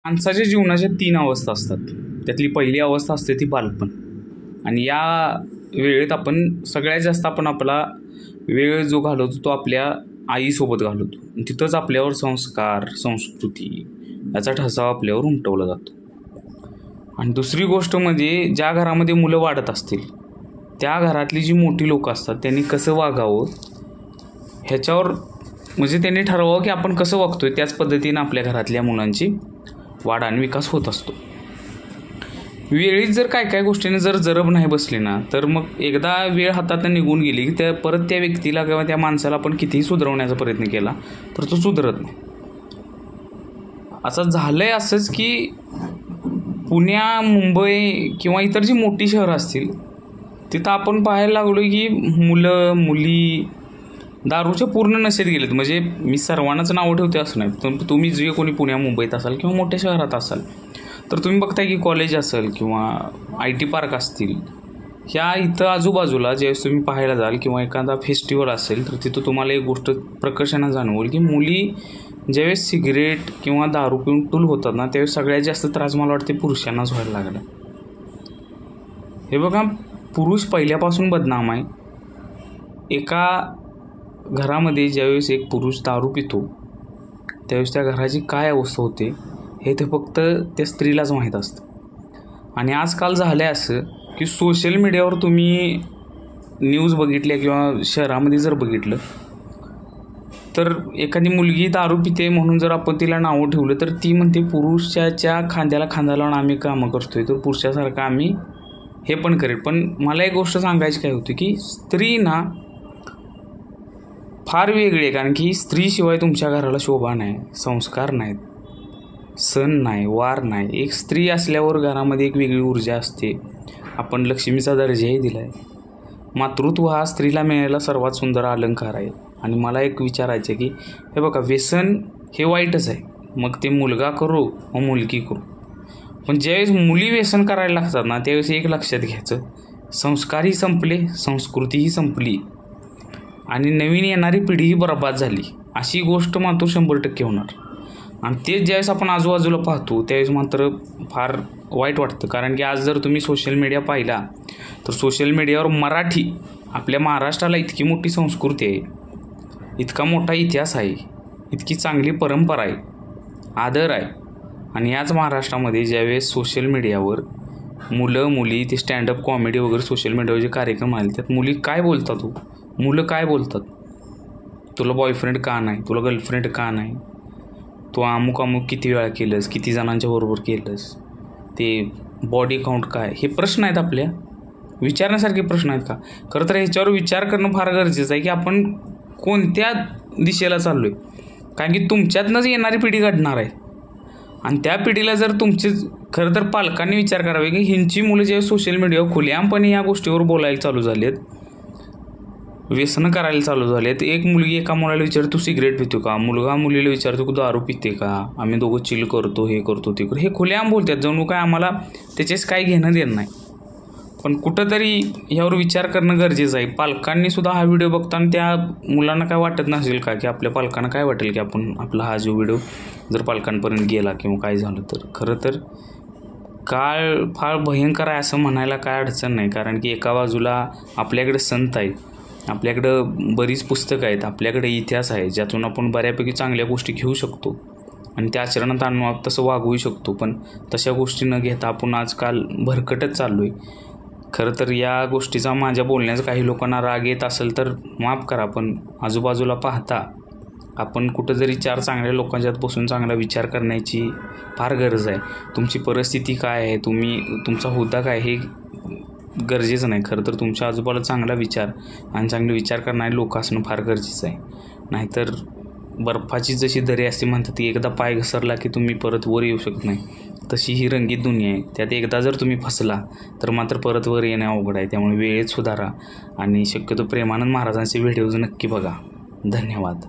माणसाच्या जीवनाच्या 3 अवस्था असतात. त्यातली पहिली अवस्था असते ती बालपण. आणि या वेळेत आपण सगळ्यात जास्त आपला वेळ जो घालवतो तो आपल्या आईसोबत घालवतो. तिथंच आपल्यावर संस्कार, संस्कृती याचा ठसा आपल्यावर उमटवला जातो. आणि दुसरी गोष्ट म्हणजे ज्या घरामध्ये मुलं वाढत असतील त्या घरातली जी मोठी लोकं असतात त्यांनी कसं वागावं ह्याच्यावर म्हणजे त्यांनी ठरवावं की आपण कसं वागतोय त्याच पद्धतीनं आपल्या घरातल्या मुलांची वाढ आणि विकास होत असतो. वेळीच जर काय गोष्टीने जर जरब नाही बसली ना तर मग एकदा वेळ हातातून निघून गेली की परत त्या व्यक्तीला किंवा त्या माणसाला आपण कितीही सुधारवण्याचा प्रयत्न केला तर तो सुधारत नाही. असं झालंय असंच की पुण्या, मुंबई किंवा इतर जी मोठी शहरं असतील तिथं आपण पाहायला लागलो की मुलं मुली दारूच्या पूर्ण नशेत गेलेत. म्हणजे मी सर्वांनाच नावं ठेवते असं नाही, पण तुम्ही जे कोणी पुण्या मुंबईत असाल किंवा मोठ्या शहरात असाल तर तुम्ही बघताय की कॉलेज असेल किंवा IT पार्क असतील ह्या इथं आजूबाजूला ज्यावेळेस तुम्ही पाहायला जाल किंवा एखादा फेस्टिवल असेल तर तिथं तुम्हाला एक गोष्ट प्रकर्षानं जाणवेल की मुली ज्यावेळेस सिगरेट किंवा दारू पिऊन टूल होतात ना त्यावेळेस सगळ्यात जास्त त्रास मला वाटते पुरुषांनाच व्हायला लागला. हे बघा, पुरुष पहिल्यापासून बदनाम आहे. एका घरामध्ये ज्यावेळेस एक पुरुष दारू पितो त्यावेळेस त्या घराची काय अवस्था होते हे ते फक्त त्या स्त्रीलाच माहीत असतं. आणि आजकाल झालं आहे असं की सोशल मीडियावर तुम्ही न्यूज बघितल्या किंवा शहरामध्ये जर बघितलं तर एखादी मुलगी दारू पिते म्हणून जर आपण तिला नावं ठेवलं तर ती म्हणते पुरुषाच्या खांद्याला खांदा लावून आम्ही कामं करतोय तर पुरुषासारखं आम्ही हे पण करेल. पण मला एक गोष्ट सांगायची काय होती की स्त्री ना फार वेगळी आहे. कारण की स्त्रीशिवाय तुमच्या घराला शोभा नाही, संस्कार नाहीत, सण नाही, वार नाही. एक स्त्री असल्यावर घरामध्ये एक वेगळी ऊर्जा असते. आपण लक्ष्मीचा दर्जाही दिला आहे. मातृत्व हा स्त्रीला मिळालेला सर्वात सुंदर अलंकार आहे. आणि मला एक विचारायचं आहे की हे बघा, व्यसन हे वाईटच आहे, मग ते मुलगा करो व मुलगी करो. पण ज्यावेळेस मुली व्यसन करायला लागतात ना त्यावेळेस एक लक्षात घ्यायचं, संस्कारही संपले, संस्कृतीही संपली आणि नवीन येणारी पिढीही बरबाद झाली. अशी गोष्ट मात्र 100% होणार. आणि तेच ज्यावेळेस आपण आजूबाजूला पाहतो त्यावेळेस मात्र फार वाईट वाटतं. कारण की आज जर तुम्ही सोशल मीडिया पाहिला तर सोशल मीडियावर मराठी, आपल्या महाराष्ट्राला इतकी मोठी संस्कृती आहे, इतका मोठा इतिहास आहे, इतकी चांगली परंपरा आहे, आदर आहे. आणि याच महाराष्ट्रामध्ये ज्यावेळेस सोशल मीडियावर मुलं मुली ते स्टँडअप कॉमेडी वगैरे सोशल मीडियावर जे कार्यक्रम आले त्यात मुली काय बोलतात हो, मुलं काय बोलतात, तुला बॉयफ्रेंड का नाही, तुला गर्लफ्रेंड का नाही, तू अमुक किती वेळा केलंस, किती जणांच्या बरोबर केलंस, ते बॉडी काउंट काय, हे प्रश्न आहेत आपल्या विचारण्यासारखे प्रश्न आहेत का? खरं तर ह्याच्यावर विचार करणं फार गरजेचं आहे की आपण कोणत्या दिशेला चाललो आहे. कारण की तुमच्यातनंच येणारी पिढी घडणार आहे. आणि त्या पिढीला जर तुमचे खरं तर पालकांनी विचार करावे की ह्यांची मुलं जेव्हा सोशल मीडियावर खुलेआमपणे या गोष्टीवर बोलायला चालू झाले आहेत, व्यसनं करायला चालू झाले आहेत. एक मुलगी एका मुलाला विचारतो तू सिगरेट पितो का, मुलगा मुलीला विचारतो की दारू पिते का, आम्ही दोघं चिल करतो, हे करतो ते करतो, हे खुलेआम बोलतात जणू काय आम्हाला त्याचेच काय घेणं देणं नाही. पण कुठंतरी ह्यावर विचार करणं गरजेचं आहे. पालकांनी सुद्धा हा व्हिडिओ बघताना त्या मुलांना काय वाटत नसेल का की आपल्या पालकांना काय वाटेल की आपण आपला हा जो व्हिडिओ जर पालकांपर्यंत गेला किंवा काय झालं तर. खरं तर काळ फार भयंकर आहे असं म्हणायला काय अडचण नाही. कारण की एका बाजूला आपल्याकडे संत आहेत, आपल्याकडं बरीच पुस्तकं आहेत, आपल्याकडे इतिहास आहे ज्यातून आपण बऱ्यापैकी चांगल्या गोष्टी घेऊ शकतो आणि त्या आचरणात आणून तसं वागवू शकतो. पण तशा गोष्टी न घेता आपण आजकाल भरकटत चाललो आहे. खरं तर या गोष्टीचा माझ्या बोलण्याचा काही लोकांना राग येत असेल तर माफ करा, पण आजूबाजूला पाहता आपण कुठं जरी 4 चांगल्या लोकांच्यात बसून चांगला विचार करण्याची फार गरज आहे. तुमची परिस्थिती काय आहे, तुमचा हुद्दा काय हे गरजेचं नाही. खरं तर तुमच्या आजूबाजूला चांगला विचार आणि चांगले विचार करणारे लोक असणं फार गरजेचं आहे. नाहीतर बर्फाची जशी दरी असते म्हणतात ती एकदा पाय घसरला की तुम्ही परत वर येऊ शकत नाही, तशी ही रंगीत दुनिया आहे. त्यात एकदा जर तुम्ही फसला तर मात्र परत वर येणं अवघड आहे. त्यामुळे वेळेत सुधारा आणि शक्यतो प्रेमानंद महाराजांचे व्हिडिओज नक्की बघा. धन्यवाद.